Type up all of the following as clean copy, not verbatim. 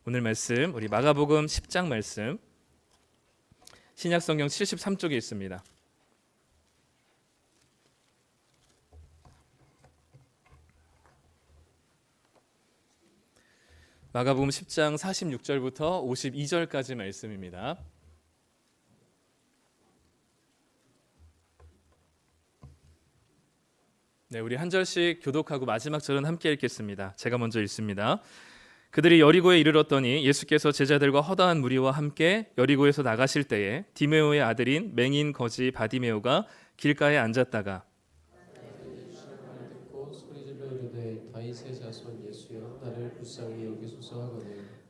오늘 말씀 우리 마가복음 10장 말씀 신약성경 73쪽에 있습니다. 마가복음 10장 46절부터 52절까지 말씀입니다. 네, 우리 한 절씩 교독하고 마지막 절은 함께 읽겠습니다. 제가 먼저 읽습니다. 그들이 여리고에 이르렀더니 예수께서 제자들과 허다한 무리와 함께 여리고에서 나가실 때에 디메오의 아들인 맹인 거지 바디메오가 길가에 앉았다가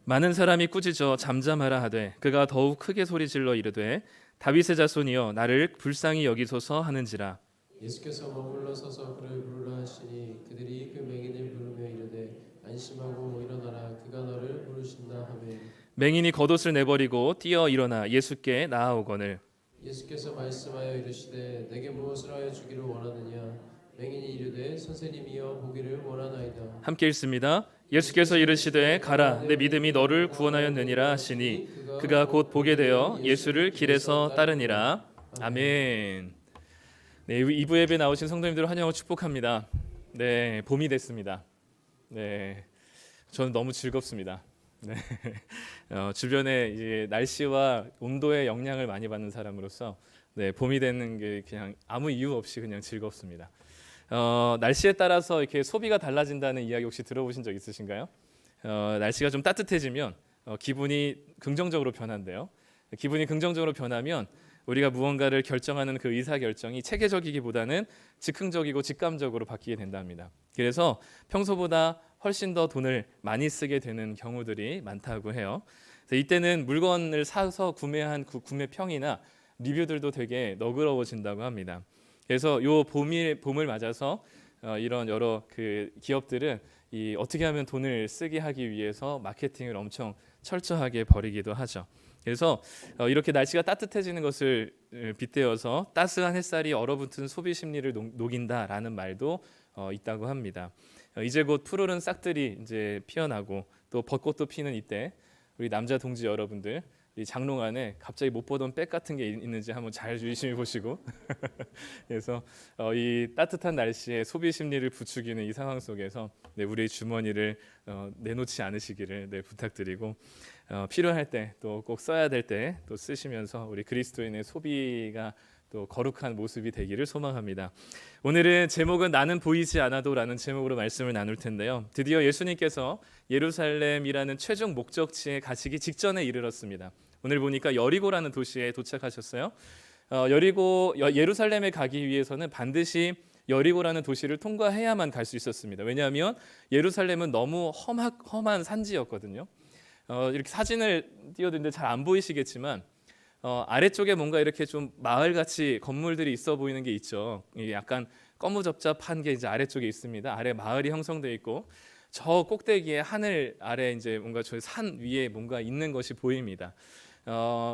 많은 사람이 꾸짖어 잠잠하라 하되 그가 더욱 크게 소리질러 이르되 다윗의 자손이여 나를 불쌍히 여기소서 하는지라. 예수께서 머물러 서서 그를 부르라 하시니 그들이 그 맹인을 부르며 이르되 안심하고 일어나라 그가 너를 부르신다 하매 맹인이 겉옷을 내버리고 뛰어 일어나 예수께 나아오거늘 예수께서 말씀하여 이르시되 내게 무엇을 하여 주기를 원하느냐. 맹인이 이르되 선생님이여 보기를 원하나이다. 함께 읽습니다. 예수께서 이르시되 가라 내 믿음이 너를 구원하였느니라 하시니 그가 곧 보게 되어 예수를 길에서 따르니라. 아멘. 네, 2부 예배 나오신 성도님들을 환영하고 축복합니다. 네, 봄이 됐습니다. 네, 저는 너무 즐겁습니다. 네, 주변에 이제 날씨와 온도의 영향을 많이 받는 사람으로서 네, 봄이 되는 게 그냥 아무 이유 없이 그냥 즐겁습니다. 날씨에 따라서 이렇게 소비가 달라진다는 이야기 혹시 들어보신 적 있으신가요? 날씨가 좀 따뜻해지면 기분이 긍정적으로 변한대요. 기분이 긍정적으로 변하면 우리가 무언가를 결정하는 그 의사결정이 체계적이기보다는 즉흥적이고 직감적으로 바뀌게 된답니다. 그래서 평소보다 훨씬 더 돈을 많이 쓰게 되는 경우들이 많다고 해요. 그래서 이때는 물건을 사서 구매한 구매평이나 리뷰들도 되게 너그러워진다고 합니다. 그래서 요 봄을 맞아서 이런 여러 그 기업들은 어떻게 하면 돈을 쓰게 하기 위해서 마케팅을 엄청 철저하게 벌이기도 하죠. 그래서 이렇게 날씨가 따뜻해지는 것을 빗대어서 따스한 햇살이 얼어붙은 소비 심리를 녹인다라는 말도 있다고 합니다. 이제 곧 푸르른 싹들이 이제 피어나고 또 벚꽃도 피는 이때 우리 남자 동지 여러분들 이 장롱 안에 갑자기 못 보던 백 같은 게 있는지 한번 잘 유심히 보시고 그래서 이 따뜻한 날씨에 소비 심리를 부추기는 이 상황 속에서 우리의 주머니를 내놓지 않으시기를 부탁드리고 필요할 때 또 꼭 써야 될 때 또 쓰시면서 우리 그리스도인의 소비가 또 거룩한 모습이 되기를 소망합니다. 오늘은 제목은 나는 보이지 않아도라는 제목으로 말씀을 나눌 텐데요. 드디어 예수님께서 예루살렘이라는 최종 목적지에 가시기 직전에 이르렀습니다. 오늘 보니까 여리고라는 도시에 도착하셨어요. 예루살렘에 가기 위해서는 반드시 여리고라는 도시를 통과해야만 갈 수 있었습니다. 왜냐하면 예루살렘은 너무 험한 산지였거든요. 이렇게 사진을 띄워드리는데 잘 안 보이시겠지만 아래쪽에 뭔가 이렇게 좀 마을같이 건물들이 있어 보이는 게 있죠. 약간 꺼무잡잡한 게 이제 아래쪽에 있습니다. 아래 마을이 형성되어 있고 저 꼭대기에 하늘 아래 이제 뭔가 저 산 위에 뭔가 있는 것이 보입니다.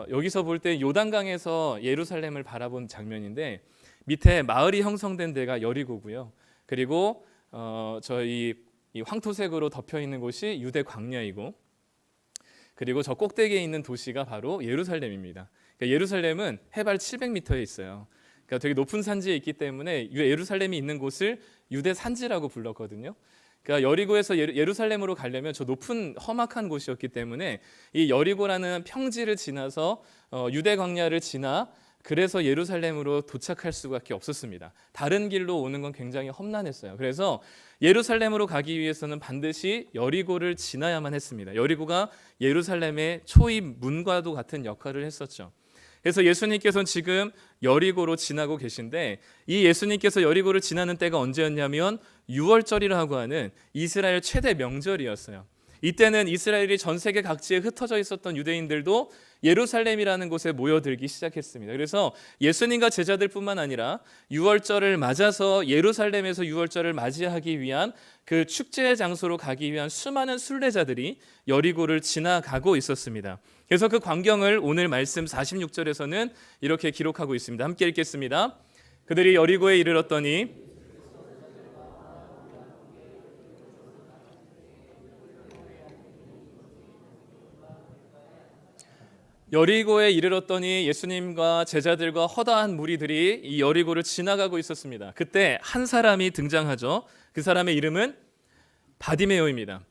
여기서 볼 때 요단강에서 예루살렘을 바라본 장면인데 밑에 마을이 형성된 데가 여리고고요. 그리고 저희 이 황토색으로 덮여 있는 곳이 유대 광야이고 그리고 저 꼭대기에 있는 도시가 바로 예루살렘입니다. 그러니까 예루살렘은 해발 700m에 있어요. 그러니까 되게 높은 산지에 있기 때문에 예루살렘이 있는 곳을 유대 산지라고 불렀거든요. 그러니까 여리고에서 예루살렘으로 가려면 저 높은 험악한 곳이었기 때문에 이 여리고라는 평지를 지나서 유대 광야를 지나 그래서 예루살렘으로 도착할 수밖에 없었습니다. 다른 길로 오는 건 굉장히 험난했어요. 그래서 예루살렘으로 가기 위해서는 반드시 여리고를 지나야만 했습니다. 여리고가 예루살렘의 초입 문과도 같은 역할을 했었죠. 그래서 예수님께서는 지금 여리고로 지나고 계신데 이 예수님께서 여리고를 지나는 때가 언제였냐면 6월절이라고 하는 이스라엘 최대 명절이었어요. 이때는 이스라엘이 전 세계 각지에 흩어져 있었던 유대인들도 예루살렘이라는 곳에 모여들기 시작했습니다. 그래서 예수님과 제자들뿐만 아니라 6월절을 맞아서 예루살렘에서 6월절을 맞이하기 위한 그 축제의 장소로 가기 위한 수많은 순례자들이 여리고를 지나가고 있었습니다. 그래서 그 광경을 오늘 말씀 46절에서는 이렇게 기록하고 있습니다. 함께 읽겠습니다. 그들이 여리고에 이르렀더니 여리고에 이르렀더니 예수님과 제자들과 허다한 무리들이 이 여리고를 지나가고 있었습니다. 그때 한 사람이 등장하죠. 그 사람의 이름은 바디메오입니다.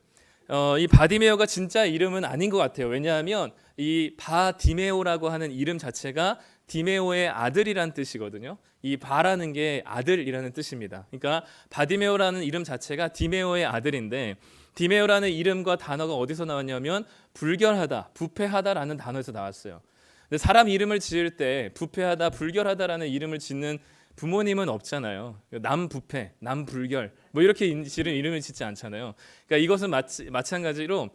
이 바디메오가 진짜 이름은 아닌 것 같아요. 왜냐하면 이 바디메오라고 하는 이름 자체가 디메오의 아들이란 뜻이거든요. 이 바라는 게 아들이라는 뜻입니다. 그러니까 바디메오라는 이름 자체가 디메오의 아들인데, 디메오라는 이름과 단어가 어디서 나왔냐면 불결하다, 부패하다라는 단어에서 나왔어요. 근데 사람 이름을 지을 때 부패하다, 불결하다라는 이름을 짓는 부모님은 없잖아요. 남부패, 남불결 뭐 이렇게 지은 이름을 짓지 않잖아요. 그러니까 이것은 마찬가지로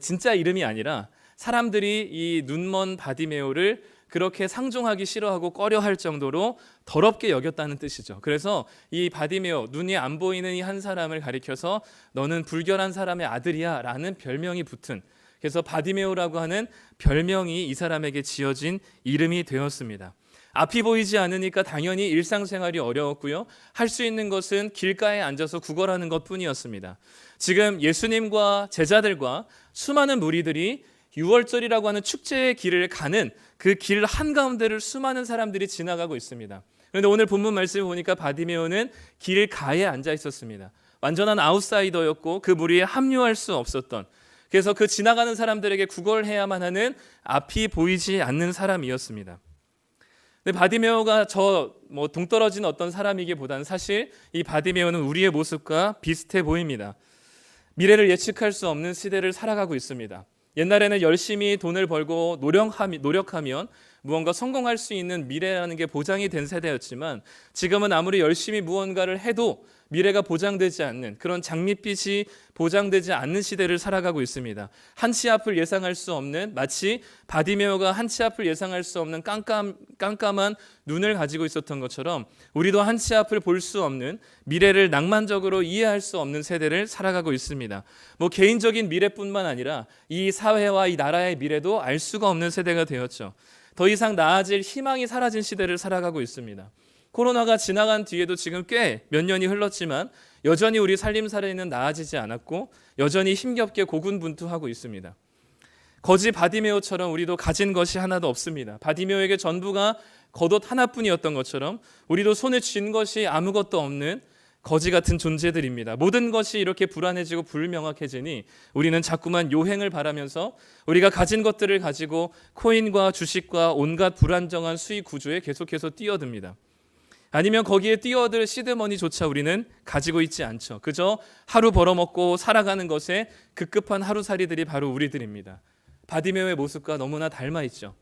진짜 이름이 아니라 사람들이 이 눈먼 바디메오를 그렇게 상종하기 싫어하고 꺼려할 정도로 더럽게 여겼다는 뜻이죠. 그래서 이 바디메오, 눈이 안 보이는 이 한 사람을 가리켜서 너는 불결한 사람의 아들이야 라는 별명이 붙은, 그래서 바디메오라고 하는 별명이 이 사람에게 지어진 이름이 되었습니다. 앞이 보이지 않으니까 당연히 일상생활이 어려웠고요. 할 수 있는 것은 길가에 앉아서 구걸하는 것뿐이었습니다. 지금 예수님과 제자들과 수많은 무리들이 6월절이라고 하는 축제의 길을 가는 그 길 한가운데를 수많은 사람들이 지나가고 있습니다. 그런데 오늘 본문 말씀을 보니까 바디메오는 길가에 앉아 있었습니다. 완전한 아웃사이더였고 그 무리에 합류할 수 없었던, 그래서 그 지나가는 사람들에게 구걸해야만 하는 앞이 보이지 않는 사람이었습니다. 근데 바디메오가 동떨어진 어떤 사람이기보다는 사실 이 바디메오는 우리의 모습과 비슷해 보입니다. 미래를 예측할 수 없는 시대를 살아가고 있습니다. 옛날에는 열심히 돈을 벌고 노력하면 무언가 성공할 수 있는 미래라는 게 보장이 된 세대였지만, 지금은 아무리 열심히 무언가를 해도 미래가 보장되지 않는, 그런 장밋빛이 보장되지 않는 시대를 살아가고 있습니다. 한치 앞을 예상할 수 없는, 마치 바디메오가 한치 앞을 예상할 수 없는 깜깜한 눈을 가지고 있었던 것처럼 우리도 한치 앞을 볼 수 없는, 미래를 낭만적으로 이해할 수 없는 세대를 살아가고 있습니다. 개인적인 미래뿐만 아니라 이 사회와 이 나라의 미래도 알 수가 없는 세대가 되었죠. 더 이상 나아질 희망이 사라진 시대를 살아가고 있습니다. 코로나가 지나간 뒤에도 지금 꽤 몇 년이 흘렀지만 여전히 우리 살림살이는 나아지지 않았고 여전히 힘겹게 고군분투하고 있습니다. 거지 바디메오처럼 우리도 가진 것이 하나도 없습니다. 바디메오에게 전부가 겉옷 하나뿐이었던 것처럼 우리도 손에 쥔 것이 아무것도 없는 거지 같은 존재들입니다. 모든 것이 이렇게 불안해지고 불명확해지니 우리는 자꾸만 요행을 바라면서 우리가 가진 것들을 가지고 코인과 주식과 온갖 불안정한 수익 구조에 계속해서 뛰어듭니다. 아니면 거기에 뛰어들 시드머니조차 우리는 가지고 있지 않죠. 그저 하루 벌어먹고 살아가는 것에 급급한 하루살이들이 바로 우리들입니다. 바디메오의 모습과 너무나 닮아 있죠.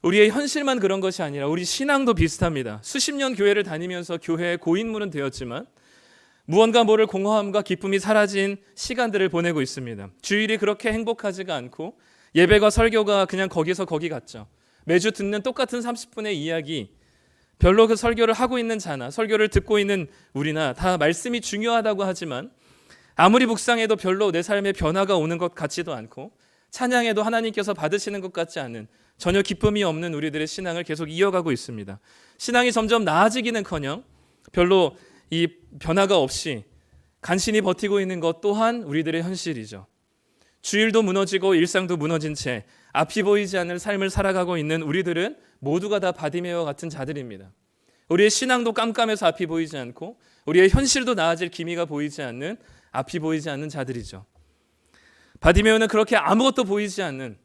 우리의 현실만 그런 것이 아니라 우리 신앙도 비슷합니다. 수십 년 교회를 다니면서 교회의 고인물은 되었지만 무언가 모를 공허함과 기쁨이 사라진 시간들을 보내고 있습니다. 주일이 그렇게 행복하지가 않고 예배가 설교가 그냥 거기서 거기 같죠. 매주 듣는 똑같은 30분의 이야기, 별로 그 설교를 하고 있는 자나 설교를 듣고 있는 우리나 다 말씀이 중요하다고 하지만 아무리 묵상해도 별로 내 삶에 변화가 오는 것 같지도 않고 찬양해도 하나님께서 받으시는 것 같지 않은, 전혀 기쁨이 없는 우리들의 신앙을 계속 이어가고 있습니다. 신앙이 점점 나아지기는커녕 별로 이 변화가 없이 간신히 버티고 있는 것 또한 우리들의 현실이죠. 주일도 무너지고 일상도 무너진 채 앞이 보이지 않는 삶을 살아가고 있는 우리들은 모두가 다 바디메오와 같은 자들입니다. 우리의 신앙도 깜깜해서 앞이 보이지 않고 우리의 현실도 나아질 기미가 보이지 않는, 앞이 보이지 않는 자들이죠. 바디메오는 그렇게 아무것도 보이지 않는,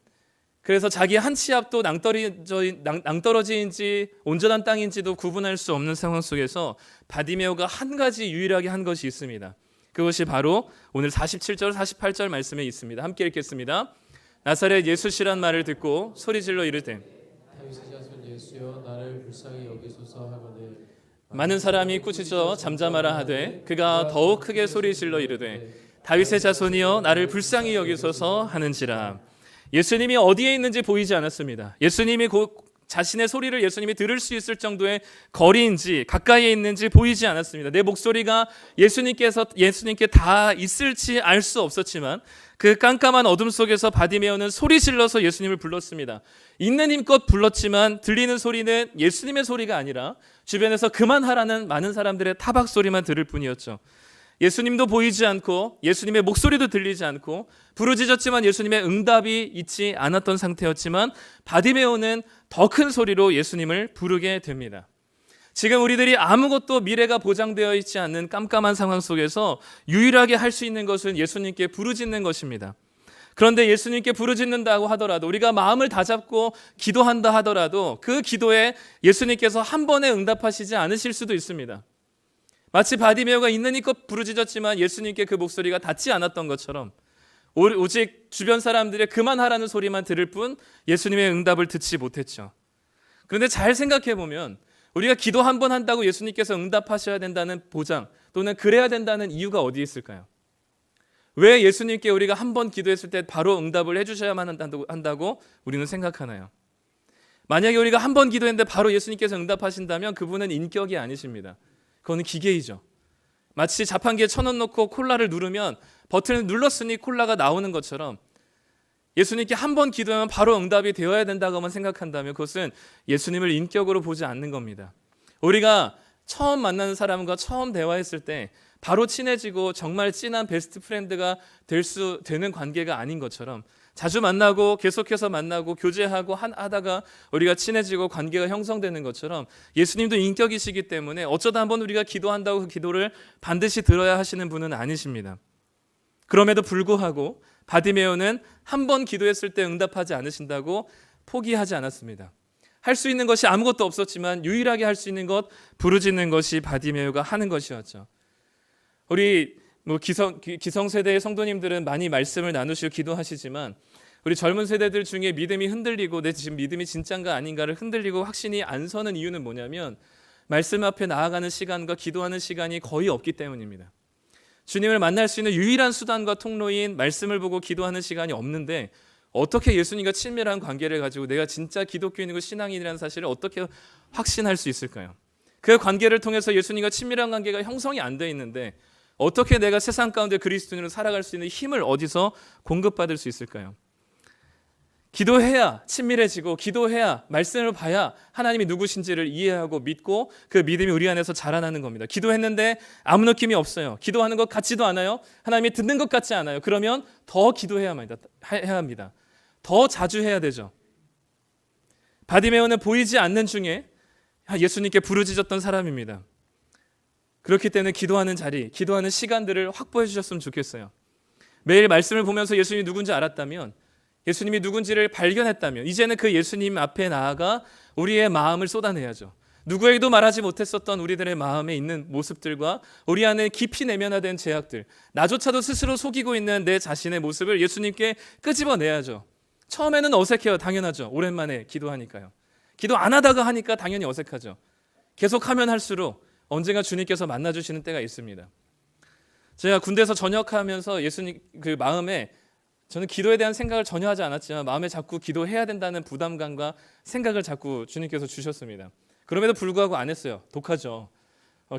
그래서 자기 한치 앞도 낭떠러지인지 온전한 땅인지도 구분할 수 없는 상황 속에서 바디메오가 한 가지 유일하게 한 것이 있습니다. 그것이 바로 오늘 47절 48절 말씀에 있습니다. 함께 읽겠습니다. 나사렛 예수시란 말을 듣고 소리질러 이르되 다윗의 자손 예수여 나를 불쌍히 여기소서 하거늘 많은 사람이 꾸짖어 잠잠하라 하되 그가 더욱 크게 소리질러 이르되 다윗의 자손이여 나를 불쌍히 여기소서 하는지라. 예수님이 어디에 있는지 보이지 않았습니다. 예수님이 자신의 소리를 예수님이 들을 수 있을 정도의 거리인지 가까이에 있는지 보이지 않았습니다. 내 목소리가 예수님께 다 있을지 알 수 없었지만 그 깜깜한 어둠 속에서 바디메오는 소리 질러서 예수님을 불렀습니다. 있는 힘껏 불렀지만 들리는 소리는 예수님의 소리가 아니라 주변에서 그만하라는 많은 사람들의 타박 소리만 들을 뿐이었죠. 예수님도 보이지 않고 예수님의 목소리도 들리지 않고 부르짖었지만 예수님의 응답이 있지 않았던 상태였지만 바디메오는 더 큰 소리로 예수님을 부르게 됩니다. 지금 우리들이 아무것도 미래가 보장되어 있지 않는 깜깜한 상황 속에서 유일하게 할 수 있는 것은 예수님께 부르짖는 것입니다. 그런데 예수님께 부르짖는다고 하더라도 우리가 마음을 다잡고 기도한다 하더라도 그 기도에 예수님께서 한 번에 응답하시지 않으실 수도 있습니다. 마치 바디메오가 있는 힘껏 부르짖었지만 예수님께 그 목소리가 닿지 않았던 것처럼 오직 주변 사람들의 그만하라는 소리만 들을 뿐 예수님의 응답을 듣지 못했죠. 그런데 잘 생각해 보면 우리가 기도 한 번 한다고 예수님께서 응답하셔야 된다는 보장 또는 그래야 된다는 이유가 어디 있을까요? 왜 예수님께 우리가 한 번 기도했을 때 바로 응답을 해주셔야만 한다고 우리는 생각하나요? 만약에 우리가 한 번 기도했는데 바로 예수님께서 응답하신다면 그분은 인격이 아니십니다. 그거는 기계이죠. 마치 자판기에 1,000원 넣고 콜라를 누르면 버튼을 눌렀으니 콜라가 나오는 것처럼 예수님께 한 번 기도하면 바로 응답이 되어야 된다고만 생각한다면 그것은 예수님을 인격으로 보지 않는 겁니다. 우리가 처음 만나는 사람과 처음 대화했을 때 바로 친해지고 정말 진한 베스트 프렌드가 되는 관계가 아닌 것처럼 자주 만나고 계속해서 만나고 교제하고 하다가 우리가 친해지고 관계가 형성되는 것처럼 예수님도 인격이시기 때문에 어쩌다 한번 우리가 기도한다고 그 기도를 반드시 들어야 하시는 분은 아니십니다. 그럼에도 불구하고 바디메오는 한 번 기도했을 때 응답하지 않으신다고 포기하지 않았습니다. 할 수 있는 것이 아무것도 없었지만 유일하게 할 수 있는 것 부르짖는 것이 바디메오가 하는 것이었죠. 우리 기성세대의 성도님들은 많이 말씀을 나누시고 기도하시지만 우리 젊은 세대들 중에 믿음이 흔들리고 내 지금 믿음이 진짠가 아닌가를 흔들리고 확신이 안 서는 이유는 뭐냐면 말씀 앞에 나아가는 시간과 기도하는 시간이 거의 없기 때문입니다. 주님을 만날 수 있는 유일한 수단과 통로인 말씀을 보고 기도하는 시간이 없는데 어떻게 예수님과 친밀한 관계를 가지고 내가 진짜 기독교인이고 신앙인이라는 사실을 어떻게 확신할 수 있을까요? 그 관계를 통해서 예수님과 친밀한 관계가 형성이 안 돼 있는데 어떻게 내가 세상 가운데 그리스도인으로 살아갈 수 있는 힘을 어디서 공급받을 수 있을까요? 기도해야 친밀해지고 기도해야 말씀을 봐야 하나님이 누구신지를 이해하고 믿고 그 믿음이 우리 안에서 자라나는 겁니다. 기도했는데 아무 느낌이 없어요. 기도하는 것 같지도 않아요. 하나님이 듣는 것 같지 않아요. 그러면 더 기도해야 합니다. 더 자주 해야 되죠. 바디메오는 보이지 않는 중에 예수님께 부르짖었던 사람입니다. 그렇기 때문에 기도하는 자리, 기도하는 시간들을 확보해 주셨으면 좋겠어요. 매일 말씀을 보면서 예수님이 누군지 알았다면, 예수님이 누군지를 발견했다면 이제는 그 예수님 앞에 나아가 우리의 마음을 쏟아내야죠. 누구에게도 말하지 못했었던 우리들의 마음에 있는 모습들과 우리 안에 깊이 내면화된 죄악들, 나조차도 스스로 속이고 있는 내 자신의 모습을 예수님께 끄집어내야죠. 처음에는 어색해요. 당연하죠. 오랜만에 기도하니까요. 기도 안 하다가 하니까 당연히 어색하죠. 계속하면 할수록 언젠가 주님께서 만나주시는 때가 있습니다. 제가 군대에서 전역하면서 예수님 그 마음에 저는 기도에 대한 생각을 전혀 하지 않았지만 마음에 자꾸 기도해야 된다는 부담감과 생각을 자꾸 주님께서 주셨습니다. 그럼에도 불구하고 안 했어요. 독하죠.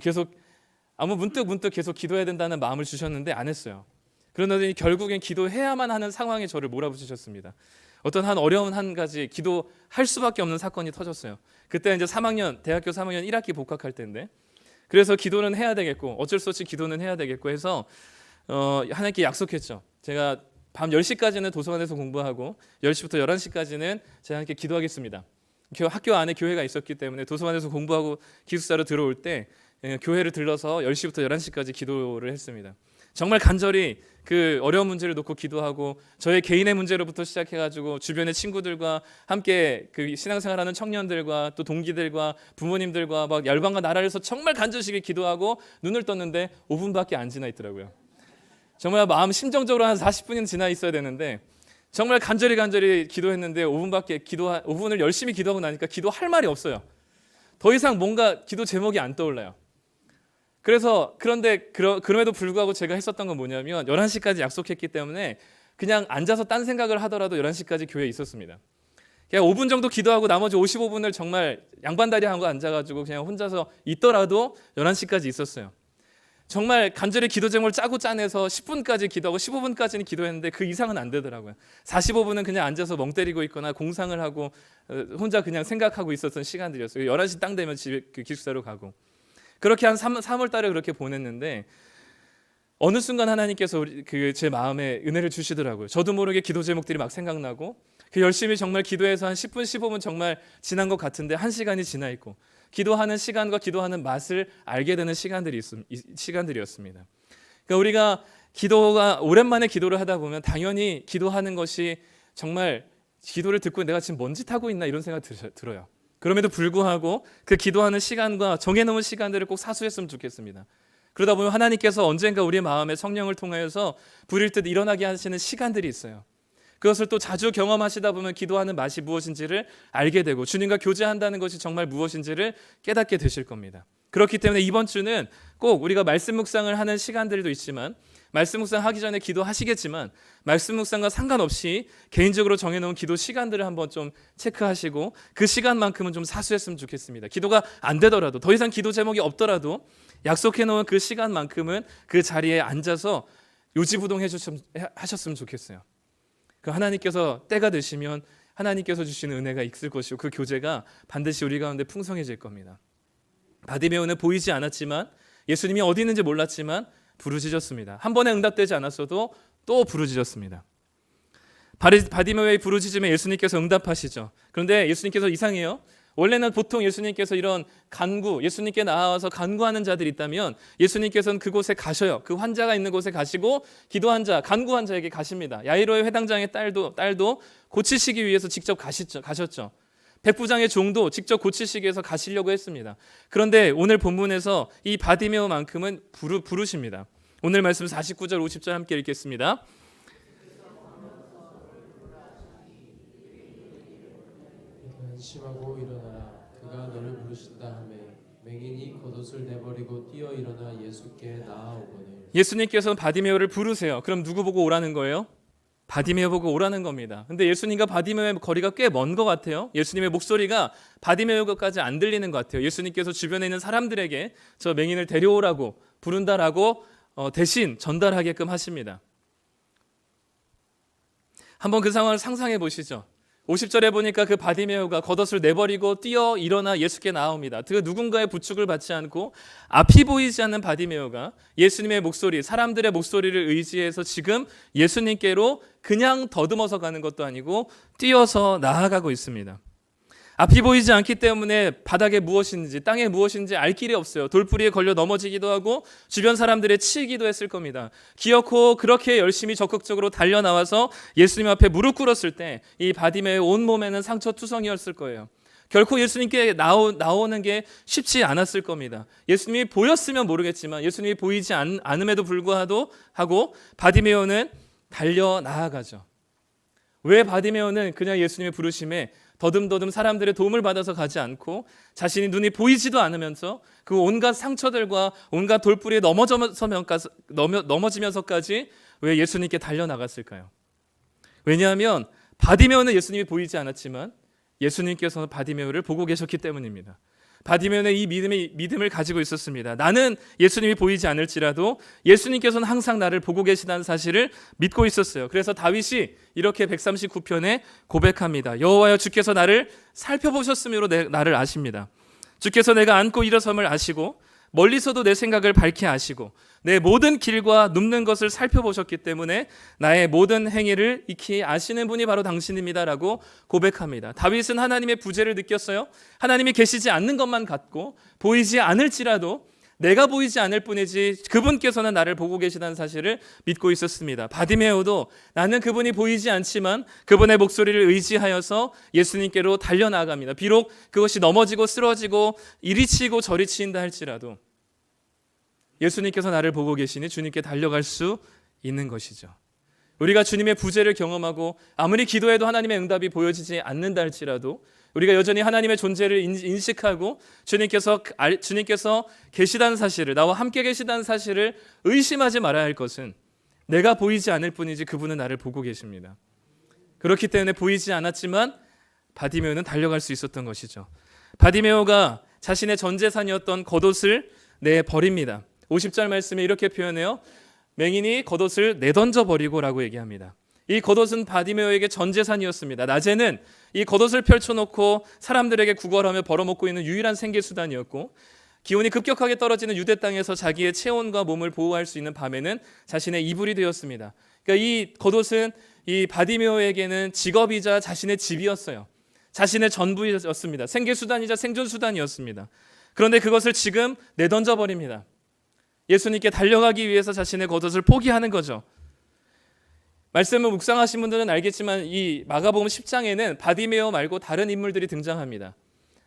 계속 문득 계속 기도해야 된다는 마음을 주셨는데 안 했어요. 그러더니 결국엔 기도해야만 하는 상황에 저를 몰아붙이셨습니다. 어떤 한 어려운 한 가지 기도할 수밖에 없는 사건이 터졌어요. 그때 이제 대학교 3학년 1학기 복학할 때인데 그래서 기도는 해야 되겠고 어쩔 수 없이 기도는 해야 되겠고 해서 하나님께 약속했죠. 제가 밤 10시까지는 도서관에서 공부하고 10시부터 11시까지는 제가 함께 기도하겠습니다. 학교 안에 교회가 있었기 때문에 도서관에서 공부하고 기숙사로 들어올 때 교회를 들러서 10시부터 11시까지 기도를 했습니다. 정말 간절히 그 어려운 문제를 놓고 기도하고 저의 개인의 문제로부터 시작해가지고 주변의 친구들과 함께 그 신앙생활하는 청년들과 또 동기들과 부모님들과 막 열방과 나라에서 정말 간절히 기도하고 눈을 떴는데 5분밖에 안 지나 있더라고요. 정말 심정적으로 한 40분이 지나 있어야 되는데 정말 간절히 기도했는데 5분을 열심히 기도하고 나니까 기도할 말이 없어요. 더 이상 뭔가 기도 제목이 안 떠올라요. 그럼에도 불구하고 제가 했었던 건 뭐냐면 11시까지 약속했기 때문에 그냥 앉아서 딴 생각을 하더라도 11시까지 교회에 있었습니다. 그냥 5분 정도 기도하고 나머지 55분을 정말 양반다리 하고 앉아가지고 그냥 혼자서 있더라도 11시까지 있었어요. 정말 간절히 기도 제목을 짜내서 10분까지 기도하고 15분까지는 기도했는데 그 이상은 안 되더라고요. 45분은 그냥 앉아서 멍 때리고 있거나 공상을 하고 혼자 그냥 생각하고 있었던 시간들이었어요. 11시 땅 되면 집에 기숙사로 가고 그렇게 한 3월 달에 그렇게 보냈는데 어느 순간 하나님께서 제 마음에 은혜를 주시더라고요. 저도 모르게 기도 제목들이 막 생각나고 열심히 정말 기도해서 한 10분 15분 정말 지난 것 같은데 1시간이 지나 있고 기도하는 시간과 기도하는 맛을 알게 되는 시간들이었습니다. 그러니까 우리가 기도가 오랜만에 기도를 하다 보면 당연히 기도하는 것이 정말 기도를 듣고 내가 지금 뭔 짓 하고 있나 이런 생각이 들어요. 그럼에도 불구하고 그 기도하는 시간과 정해놓은 시간들을 꼭 사수했으면 좋겠습니다. 그러다 보면 하나님께서 언젠가 우리의 마음에 성령을 통하여서 불일 듯 일어나게 하시는 시간들이 있어요. 그것을 또 자주 경험하시다 보면 기도하는 맛이 무엇인지를 알게 되고 주님과 교제한다는 것이 정말 무엇인지를 깨닫게 되실 겁니다. 그렇기 때문에 이번 주는 꼭 우리가 말씀 묵상을 하는 시간들도 있지만 말씀 묵상하기 전에 기도하시겠지만 말씀 묵상과 상관없이 개인적으로 정해놓은 기도 시간들을 한번 좀 체크하시고 그 시간만큼은 좀 사수했으면 좋겠습니다. 기도가 안 되더라도 더 이상 기도 제목이 없더라도 약속해놓은 그 시간만큼은 그 자리에 앉아서 요지부동 하셨으면 좋겠어요. 그 하나님께서 때가 되시면 하나님께서 주시는 은혜가 있을 것이고 그 교제가 반드시 우리 가운데 풍성해질 겁니다. 바디메오는 보이지 않았지만 예수님이 어디 있는지 몰랐지만 부르짖었습니다. 한 번에 응답되지 않았어도 또 부르짖었습니다. 바디메오의 부르짖음에 예수님께서 응답하시죠. 그런데 예수님께서 이상해요. 원래는 보통 예수님께서 이런 예수님께 나와서 간구하는 자들이 있다면 예수님께서는 그곳에 가셔요. 그 환자가 있는 곳에 가시고 기도한 자, 간구한 자에게 가십니다. 야이로의 회당장의 딸도 고치시기 위해서 직접 가셨죠. 백부장의 종도 직접 고치시기 위해서 가시려고 했습니다. 그런데 오늘 본문에서 이 바디메오만큼은 부르십니다. 오늘 말씀 49절 50절 함께 읽겠습니다. 안심하고 일어나라 그가 너를 부르신다 하매 맹인이 겉옷을 내버리고 뛰어 일어나 예수께 나아오거늘. 예수님께서는 바디메오를 부르세요. 그럼 누구 보고 오라는 거예요? 바디메오 보고 오라는 겁니다. 근데 예수님과 바디메오의 거리가 꽤 먼 것 같아요. 예수님의 목소리가 바디메오까지 안 들리는 것 같아요. 예수님께서 주변에 있는 사람들에게 저 맹인을 데려오라고 부른다라고 대신 전달하게끔 하십니다. 한번 그 상황을 상상해 보시죠. 50절에 보니까 그 바디메오가 겉옷을 내버리고 뛰어 일어나 예수께 나옵니다. 그 누군가의 부축을 받지 않고 앞이 보이지 않는 바디메오가 예수님의 목소리, 사람들의 목소리를 의지해서 지금 예수님께로 그냥 더듬어서 가는 것도 아니고 뛰어서 나아가고 있습니다. 앞이 보이지 않기 때문에 바닥에 무엇인지 땅에 무엇인지 알 길이 없어요. 돌부리에 걸려 넘어지기도 하고 주변 사람들에 치이기도 했을 겁니다. 기어코 그렇게 열심히 적극적으로 달려나와서 예수님 앞에 무릎 꿇었을 때 이 바디메오의 온몸에는 상처투성이었을 거예요. 결코 예수님께 나오는 게 쉽지 않았을 겁니다. 예수님이 보였으면 모르겠지만 예수님이 보이지 않음에도 불구하고 바디메오는 달려나아가죠. 왜 바디메오는 그냥 예수님의 부르심에 더듬더듬 사람들의 도움을 받아서 가지 않고 자신이 눈이 보이지도 않으면서 그 온갖 상처들과 온갖 돌부리에 넘어지면서까지 왜 예수님께 달려나갔을까요? 왜냐하면 바디메오는 예수님이 보이지 않았지만 예수님께서는 바디메오를 보고 계셨기 때문입니다. 바디메오는 이 믿음을 가지고 있었습니다. 나는 예수님이 보이지 않을지라도 예수님께서는 항상 나를 보고 계시다는 사실을 믿고 있었어요. 그래서 다윗이 이렇게 139편에 고백합니다. 여호와여 주께서 나를 살펴보셨으므로 나를 아십니다. 주께서 내가 앉고 일어섬을 아시고 멀리서도 내 생각을 밝히 아시고 내 모든 길과 눕는 것을 살펴보셨기 때문에 나의 모든 행위를 익히 아시는 분이 바로 당신입니다라고 고백합니다. 다윗은 하나님의 부재를 느꼈어요. 하나님이 계시지 않는 것만 같고 보이지 않을지라도 내가 보이지 않을 뿐이지 그분께서는 나를 보고 계시다는 사실을 믿고 있었습니다. 바디메오도 나는 그분이 보이지 않지만 그분의 목소리를 의지하여서 예수님께로 달려나갑니다. 비록 그것이 넘어지고 쓰러지고 이리 치고 저리 치인다 할지라도 예수님께서 나를 보고 계시니 주님께 달려갈 수 있는 것이죠. 우리가 주님의 부재를 경험하고 아무리 기도해도 하나님의 응답이 보여지지 않는다 할지라도 우리가 여전히 하나님의 존재를 인식하고 주님께서 계시다는 사실을, 나와 함께 계시다는 사실을 의심하지 말아야 할 것은 내가 보이지 않을 뿐이지 그분은 나를 보고 계십니다. 그렇기 때문에 보이지 않았지만 바디메오는 달려갈 수 있었던 것이죠. 바디메오가 자신의 전 재산이었던 겉옷을 내버립니다. 50절 말씀에 이렇게 표현해요. 맹인이 겉옷을 내던져 버리고라고 얘기합니다. 이 겉옷은 바디메오에게 전 재산이었습니다. 낮에는 이 겉옷을 펼쳐놓고 사람들에게 구걸하며 벌어먹고 있는 유일한 생계수단이었고 기온이 급격하게 떨어지는 유대 땅에서 자기의 체온과 몸을 보호할 수 있는 밤에는 자신의 이불이 되었습니다. 그러니까 이 겉옷은 이 바디메오에게는 직업이자 자신의 집이었어요. 자신의 전부였습니다. 생계수단이자 생존수단이었습니다. 그런데 그것을 지금 내던져 버립니다. 예수님께 달려가기 위해서 자신의 겉옷을 포기하는 거죠. 말씀을 묵상하신 분들은 알겠지만 이 마가복음 10장에는 바디메오 말고 다른 인물들이 등장합니다.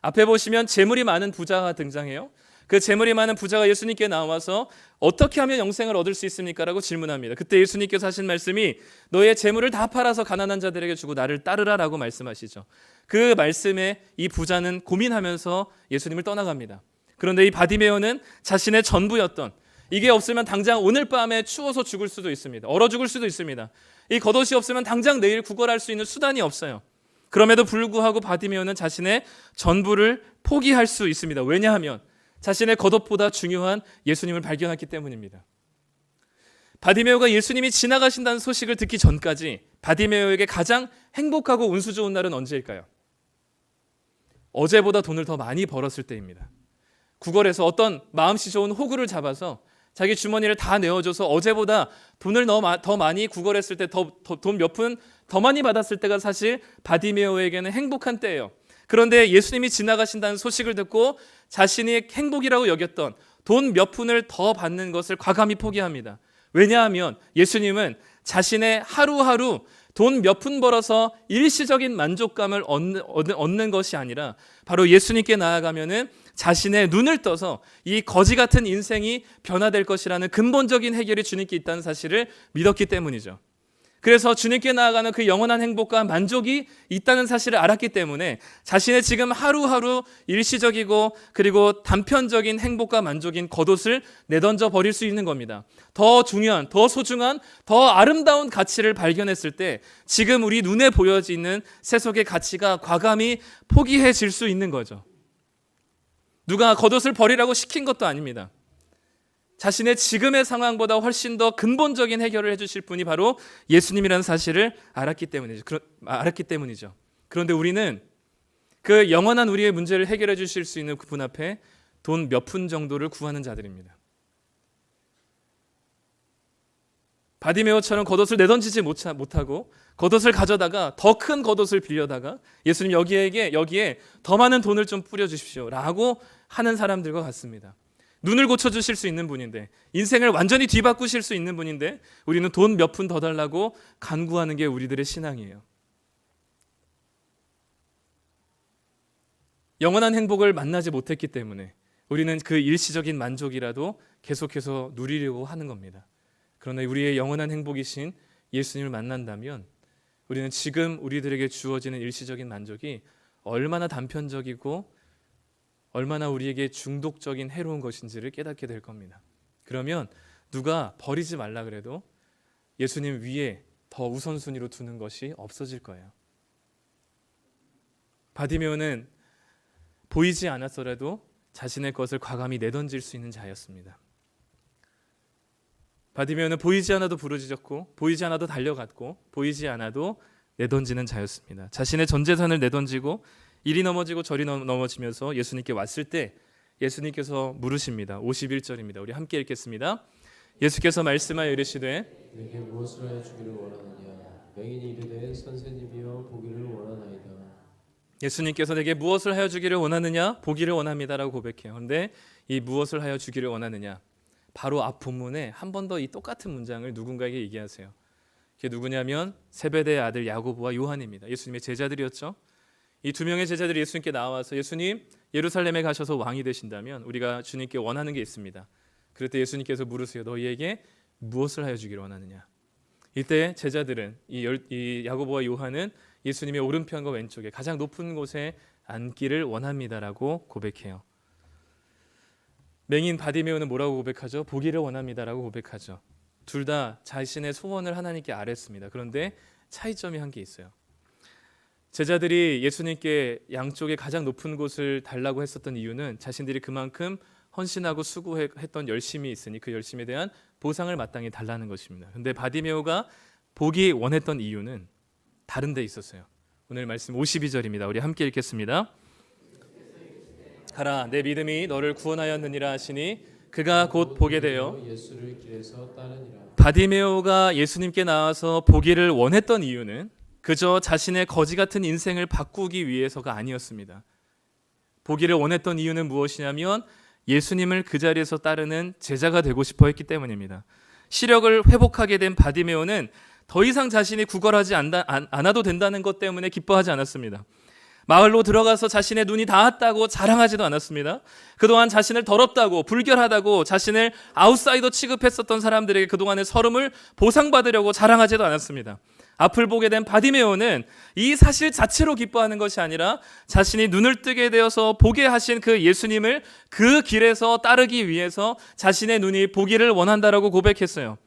앞에 보시면 재물이 많은 부자가 등장해요. 그 재물이 많은 부자가 예수님께 나와서 어떻게 하면 영생을 얻을 수 있습니까? 라고 질문합니다. 그때 예수님께서 하신 말씀이 너의 재물을 다 팔아서 가난한 자들에게 주고 나를 따르라 라고 말씀하시죠. 그 말씀에 이 부자는 고민하면서 예수님을 떠나갑니다. 그런데 이 바디메오는 자신의 전부였던, 이게 없으면 당장 오늘 밤에 추워서 죽을 수도 있습니다. 얼어 죽을 수도 있습니다. 이 겉옷이 없으면 당장 내일 구걸할 수 있는 수단이 없어요. 그럼에도 불구하고 바디메오는 자신의 전부를 포기할 수 있습니다. 왜냐하면 자신의 겉옷보다 중요한 예수님을 발견했기 때문입니다. 바디메오가 예수님이 지나가신다는 소식을 듣기 전까지 바디메오에게 가장 행복하고 운수 좋은 날은 언제일까요? 어제보다 돈을 더 많이 벌었을 때입니다. 구걸에서 어떤 마음씨 좋은 호구를 잡아서 자기 주머니를 다 내어줘서 어제보다 돈을 더 많이 구걸했을 때 돈 몇 푼 더 많이 받았을 때가 사실 바디메오에게는 행복한 때예요. 그런데 예수님이 지나가신다는 소식을 듣고 자신이 행복이라고 여겼던 돈 몇 푼을 더 받는 것을 과감히 포기합니다. 왜냐하면 예수님은 자신의 하루하루 돈 몇 푼 벌어서 일시적인 만족감을 얻는 것이 아니라 바로 예수님께 나아가면은 자신의 눈을 떠서 이 거지 같은 인생이 변화될 것이라는 근본적인 해결이 주님께 있다는 사실을 믿었기 때문이죠. 그래서 주님께 나아가는 그 영원한 행복과 만족이 있다는 사실을 알았기 때문에 자신의 지금 하루하루 일시적이고 그리고 단편적인 행복과 만족인 겉옷을 내던져 버릴 수 있는 겁니다. 더 중요한, 더 소중한, 더 아름다운 가치를 발견했을 때 지금 우리 눈에 보여지는 세속의 가치가 과감히 포기해질 수 있는 거죠. 누가 겉옷을 버리라고 시킨 것도 아닙니다. 자신의 지금의 상황보다 훨씬 더 근본적인 해결을 해주실 분이 바로 예수님이라는 사실을 알았기 때문이죠. 그런데 우리는 그 영원한 우리의 문제를 해결해 주실 수 있는 그분 앞에 돈 몇 푼 정도를 구하는 자들입니다. 바디메오처럼 겉옷을 내던지지 못하고 겉옷을 가져다가 더 큰 겉옷을 빌려다가 예수님 여기에 더 많은 돈을 좀 뿌려주십시오 라고 하는 사람들과 같습니다. 눈을 고쳐주실 수 있는 분인데, 인생을 완전히 뒤바꾸실 수 있는 분인데 우리는 돈 몇 푼 더 달라고 간구하는 게 우리들의 신앙이에요. 영원한 행복을 만나지 못했기 때문에 우리는 그 일시적인 만족이라도 계속해서 누리려고 하는 겁니다. 그러나 우리의 영원한 행복이신 예수님을 만난다면 우리는 지금 우리들에게 주어지는 일시적인 만족이 얼마나 단편적이고 얼마나 우리에게 중독적인 해로운 것인지를 깨닫게 될 겁니다. 그러면 누가 버리지 말라 그래도 예수님 위에 더 우선순위로 두는 것이 없어질 거예요. 바디메오는 보이지 않았더라도 자신의 것을 과감히 내던질 수 있는 자였습니다. 바디메오는 보이지 않아도 부르짖었고 보이지 않아도 달려갔고 보이지 않아도 내던지는 자였습니다. 자신의 전 재산을 내던지고 이리 넘어지고 저리 넘어지면서 예수님께 왔을 때 예수님께서 물으십니다. 51절입니다. 우리 함께 읽겠습니다. 예수께서 말씀하여 이르시되 내게 무엇을 하여 주기를 원하느냐? 맹인이 이르되 선생님이여 보기를 원하나이다. 예수님께서 내게 무엇을 하여 주기를 원하느냐? 보기를 원합니다라고 고백해요. 그런데 이 무엇을 하여 주기를 원하느냐? 바로 앞 본문에 한 번 더 이 똑같은 문장을 누군가에게 얘기하세요. 그게 누구냐면 세베대의 아들 야고보와 요한입니다. 예수님의 제자들이었죠. 이 두 명의 제자들이 예수님께 나와서 예수님 예루살렘에 가셔서 왕이 되신다면 우리가 주님께 원하는 게 있습니다. 그럴 때 예수님께서 물으세요. 너희에게 무엇을 하여 주기를 원하느냐? 이때 제자들은 이 야고보와 요한은 예수님의 오른편과 왼쪽에 가장 높은 곳에 앉기를 원합니다라고 고백해요. 맹인 바디메오는 뭐라고 고백하죠? 보기를 원합니다라고 고백하죠. 둘 다 자신의 소원을 하나님께 아뢰었습니다. 그런데 차이점이 한 게 있어요. 제자들이 예수님께 양쪽에 가장 높은 곳을 달라고 했었던 이유는 자신들이 그만큼 헌신하고 수고했던 열심이 있으니 그 열심에 대한 보상을 마땅히 달라는 것입니다. 그런데 바디메오가 보기 원했던 이유는 다른 데 있었어요. 오늘 말씀 52절입니다. 우리 함께 읽겠습니다. 가라 내 믿음이 너를 구원하였느니라 하시니 그가 곧 보게 되어 예수를 길에서 따르니라. 바디메오가 예수님께 나와서 보기를 원했던 이유는 그저 자신의 거지 같은 인생을 바꾸기 위해서가 아니었습니다. 보기를 원했던 이유는 무엇이냐면 예수님을 그 자리에서 따르는 제자가 되고 싶어 했기 때문입니다. 시력을 회복하게 된 바디메오는 더 이상 자신이 구걸하지 않아도 된다는 것 때문에 기뻐하지 않았습니다. 마을로 들어가서 자신의 눈이 닿았다고 자랑하지도 않았습니다. 그동안 자신을 더럽다고 불결하다고 자신을 아웃사이더 취급했었던 사람들에게 그동안의 서름을 보상받으려고 자랑하지도 않았습니다. 앞을 보게 된 바디메오는 이 사실 자체로 기뻐하는 것이 아니라 자신이 눈을 뜨게 되어서 보게 하신 그 예수님을 그 길에서 따르기 위해서 자신의 눈이 보기를 원한다라고 고백했어요.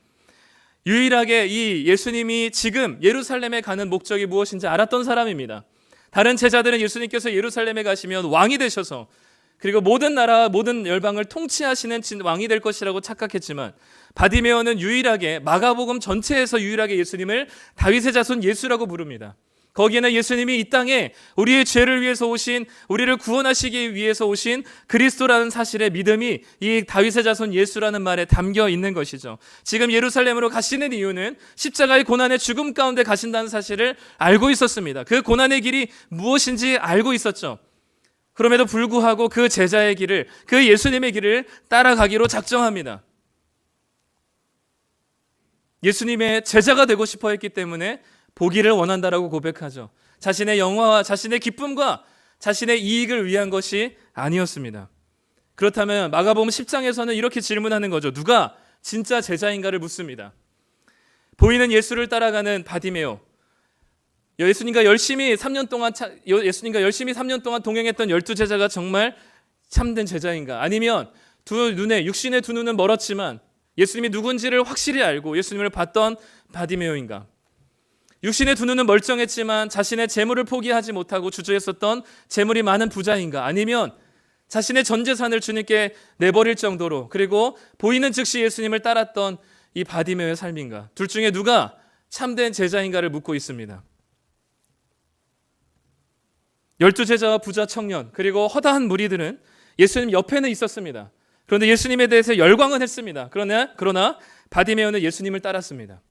유일하게 이 예수님이 지금 예루살렘에 가는 목적이 무엇인지 알았던 사람입니다. 다른 제자들은 예수님께서 예루살렘에 가시면 왕이 되셔서 그리고 모든 나라 모든 열방을 통치하시는 왕이 될 것이라고 착각했지만 바디메오는 유일하게 마가복음 전체에서 유일하게 예수님을 다윗의 자손 예수라고 부릅니다. 거기에는 예수님이 이 땅에 우리의 죄를 위해서 오신 우리를 구원하시기 위해서 오신 그리스도라는 사실의 믿음이 이 다윗의 자손 예수라는 말에 담겨 있는 것이죠. 지금 예루살렘으로 가시는 이유는 십자가의 고난의 죽음 가운데 가신다는 사실을 알고 있었습니다. 그 고난의 길이 무엇인지 알고 있었죠. 그럼에도 불구하고 그 제자의 길을 그 예수님의 길을 따라가기로 작정합니다. 예수님의 제자가 되고 싶어 했기 때문에 보기를 원한다라고 고백하죠. 자신의 영화와 자신의 기쁨과 자신의 이익을 위한 것이 아니었습니다. 그렇다면 마가복음 10장에서는 이렇게 질문하는 거죠. 누가 진짜 제자인가를 묻습니다. 보이는 예수를 따라가는 바디메오. 예수님과 열심히 3년 동안 동행했던 12제자가 정말 참된 제자인가? 아니면 육신의 두 눈은 멀었지만 예수님이 누군지를 확실히 알고 예수님을 봤던 바디메오인가? 육신의 두 눈은 멀쩡했지만 자신의 재물을 포기하지 못하고 주저했었던 재물이 많은 부자인가? 아니면 자신의 전 재산을 주님께 내버릴 정도로 그리고 보이는 즉시 예수님을 따랐던 이 바디메오의 삶인가? 둘 중에 누가 참된 제자인가를 묻고 있습니다. 12제자와 부자 청년 그리고 허다한 무리들은 예수님 옆에는 있었습니다. 그런데 예수님에 대해서 열광은 했습니다. 그러나 바디메오는 예수님을 따랐습니다.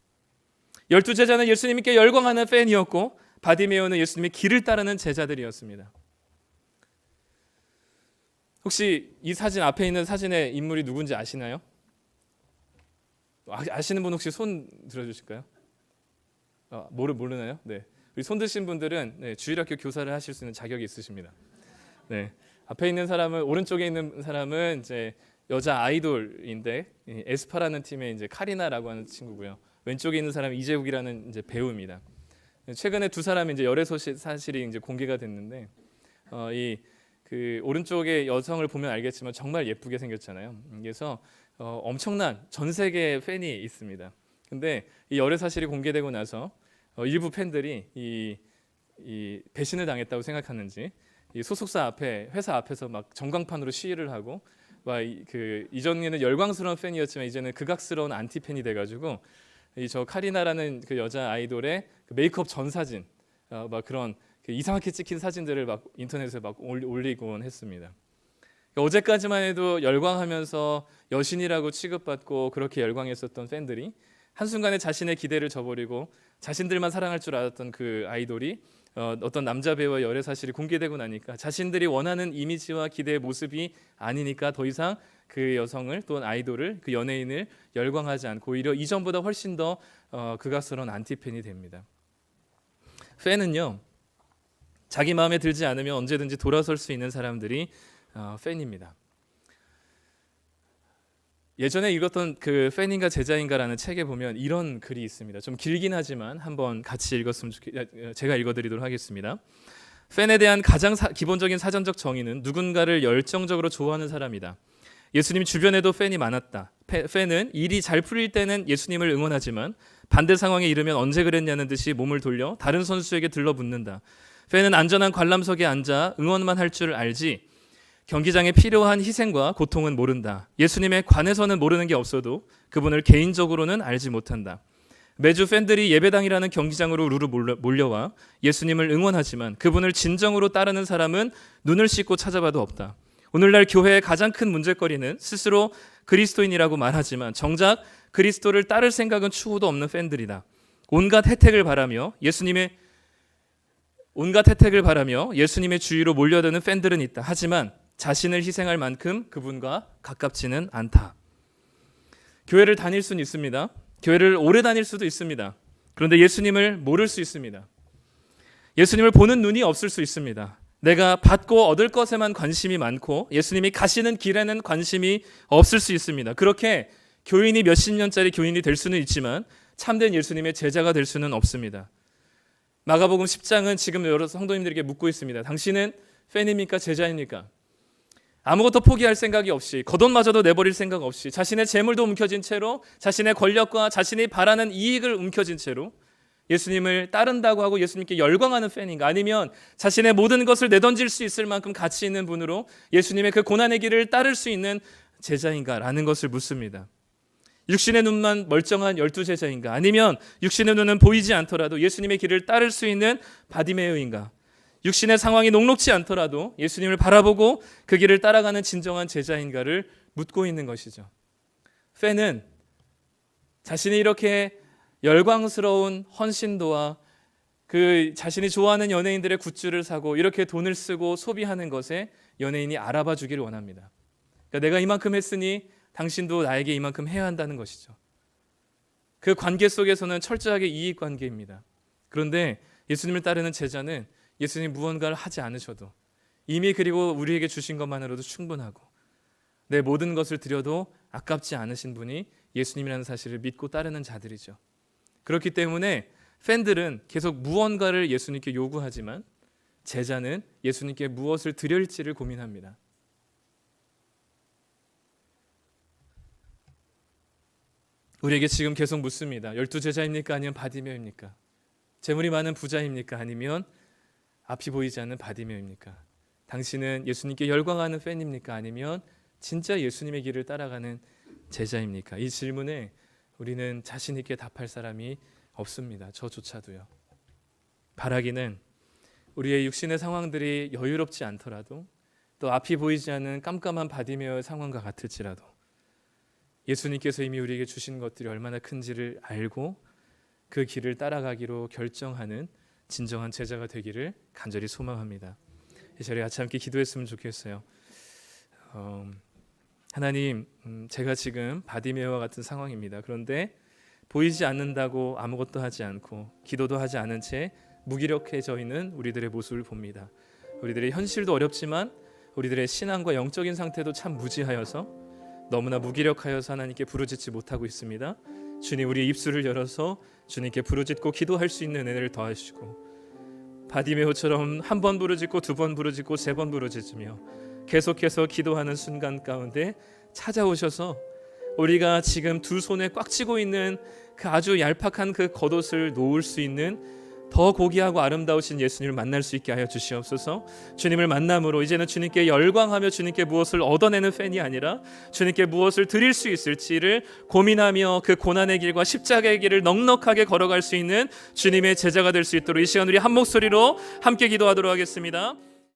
12제자는 예수님께 열광하는 팬이었고 바디메오는 예수님의 길을 따르는 제자들이었습니다. 혹시 이 사진 앞에 있는 사진의 인물이 누군지 아시나요? 아시는 분 혹시 손 들어주실까요? 모르나요? 네. 우리 손 드신 분들은 주일학교 교사를 하실 수 있는 자격이 있으십니다. 네. 앞에 있는 사람은 오른쪽에 있는 사람은 이제 여자 아이돌인데 에스파라는 팀의 이제 카리나라고 하는 친구고요. 왼쪽에 있는 사람은 이재욱이라는 이제 배우입니다. 최근에 두 사람이 이제 열애 사실이 이제 공개가 됐는데 그 오른쪽의 여성을 보면 알겠지만 정말 예쁘게 생겼잖아요. 그래서 엄청난 전 세계 팬이 있습니다. 근데 이 열애 사실이 공개되고 나서 일부 팬들이 이 배신을 당했다고 생각하는지 이 소속사 앞에 회사 앞에서 막 전광판으로 시위를 하고 이전에는 열광스러운 팬이었지만 이제는 극악스러운 안티 팬이 돼가지고 저 카리나라는 그 여자 아이돌의 그 메이크업 전 사진 막 그런 그 이상하게 찍힌 사진들을 막 인터넷에 막 올리곤 했습니다. 그러니까 어제까지만 해도 열광하면서 여신이라고 취급받고 그렇게 열광했었던 팬들이 한순간에 자신의 기대를 저버리고 자신들만 사랑할 줄 알았던 그 아이돌이 어떤 남자 배우의 열애 사실이 공개되고 나니까 자신들이 원하는 이미지와 기대의 모습이 아니니까 더 이상 그 여성을 또는 아이돌을 그 연예인을 열광하지 않고 오히려 이전보다 훨씬 더 극악스러운 안티팬이 됩니다. 팬은요 자기 마음에 들지 않으면 언제든지 돌아설 수 있는 사람들이 팬입니다. 예전에 읽었던 그 팬인가 제자인가라는 책에 보면 이런 글이 있습니다. 좀 길긴 하지만 한번 같이 제가 읽어드리도록 하겠습니다. 팬에 대한 가장 기본적인 사전적 정의는 누군가를 열정적으로 좋아하는 사람이다. 예수님 주변에도 팬이 많았다. 팬은 일이 잘 풀릴 때는 예수님을 응원하지만 반대 상황에 이르면 언제 그랬냐는 듯이 몸을 돌려 다른 선수에게 들러붙는다. 팬은 안전한 관람석에 앉아 응원만 할 줄 알지 경기장에 필요한 희생과 고통은 모른다. 예수님의 관에서는 모르는 게 없어도 그분을 개인적으로는 알지 못한다. 매주 팬들이 예배당이라는 경기장으로 루루 몰려와 예수님을 응원하지만 그분을 진정으로 따르는 사람은 눈을 씻고 찾아봐도 없다. 오늘날 교회의 가장 큰 문제거리는 스스로 그리스도인이라고 말하지만 정작 그리스도를 따를 생각은 추호도 없는 팬들이다. 온갖 혜택을 바라며 예수님의 주위로 몰려드는 팬들은 있다. 하지만 자신을 희생할 만큼 그분과 가깝지는 않다. 교회를 다닐 수는 있습니다. 교회를 오래 다닐 수도 있습니다. 그런데 예수님을 모를 수 있습니다. 예수님을 보는 눈이 없을 수 있습니다. 내가 받고 얻을 것에만 관심이 많고 예수님이 가시는 길에는 관심이 없을 수 있습니다. 그렇게 교인이 몇십 년짜리 교인이 될 수는 있지만 참된 예수님의 제자가 될 수는 없습니다. 마가복음 10장은 지금 여러 성도님들에게 묻고 있습니다. 당신은 팬입니까? 제자입니까? 아무것도 포기할 생각이 없이, 겉옷마저도 내버릴 생각 없이, 자신의 재물도 움켜쥔 채로, 자신의 권력과 자신이 바라는 이익을 움켜쥔 채로 예수님을 따른다고 하고 예수님께 열광하는 팬인가? 아니면 자신의 모든 것을 내던질 수 있을 만큼 가치 있는 분으로 예수님의 그 고난의 길을 따를 수 있는 제자인가? 라는 것을 묻습니다. 육신의 눈만 멀쩡한 12제자인가? 아니면 육신의 눈은 보이지 않더라도 예수님의 길을 따를 수 있는 바디메오인가? 육신의 상황이 녹록지 않더라도 예수님을 바라보고 그 길을 따라가는 진정한 제자인가를 묻고 있는 것이죠. 팬은 자신이 이렇게 열광스러운 헌신도와 그 자신이 좋아하는 연예인들의 굿즈를 사고 이렇게 돈을 쓰고 소비하는 것에 연예인이 알아봐 주기를 원합니다. 그러니까 내가 이만큼 했으니 당신도 나에게 이만큼 해야 한다는 것이죠. 그 관계 속에서는 철저하게 이익관계입니다. 그런데 예수님을 따르는 제자는 예수님 무언가를 하지 않으셔도 이미 그리고 우리에게 주신 것만으로도 충분하고 내 모든 것을 드려도 아깝지 않으신 분이 예수님이라는 사실을 믿고 따르는 자들이죠. 그렇기 때문에 팬들은 계속 무언가를 예수님께 요구하지만 제자는 예수님께 무엇을 드릴지를 고민합니다. 우리에게 지금 계속 묻습니다. 12제자입니까? 아니면 바디메오입니까? 재물이 많은 부자입니까? 아니면 앞이 보이지 않는 바디메오입니까? 당신은 예수님께 열광하는 팬입니까? 아니면 진짜 예수님의 길을 따라가는 제자입니까? 이 질문에 우리는 자신 있게 답할 사람이 없습니다. 저조차도요. 바라기는 우리의 육신의 상황들이 여유롭지 않더라도 또 앞이 보이지 않는 깜깜한 바디메오의 상황과 같을지라도 예수님께서 이미 우리에게 주신 것들이 얼마나 큰지를 알고 그 길을 따라가기로 결정하는 진정한 제자가 되기를 간절히 소망합니다. 이 자리에 같이 함께 기도했으면 좋겠어요. 하나님, 제가 지금 바디메오와 같은 상황입니다. 그런데 보이지 않는다고 아무것도 하지 않고 기도도 하지 않은 채 무기력해져 있는 우리들의 모습을 봅니다. 우리들의 현실도 어렵지만 우리들의 신앙과 영적인 상태도 참 무지하여서 너무나 무기력하여서 하나님께 부르짖지 못하고 있습니다. 주님, 우리 입술을 열어서 주님께 부르짖고 기도할 수 있는 은혜를 더하시고 바디메오처럼 한 번 부르짖고 두 번 부르짖고 세 번 부르짖으며 계속해서 기도하는 순간 가운데 찾아오셔서 우리가 지금 두 손에 꽉 쥐고 있는 그 아주 얄팍한 그 겉옷을 놓을 수 있는 더 고귀하고 아름다우신 예수님을 만날 수 있게 하여 주시옵소서. 주님을 만남으로 이제는 주님께 열광하며 주님께 무엇을 얻어내는 팬이 아니라 주님께 무엇을 드릴 수 있을지를 고민하며 그 고난의 길과 십자가의 길을 넉넉하게 걸어갈 수 있는 주님의 제자가 될 수 있도록 이 시간 우리 한 목소리로 함께 기도하도록 하겠습니다.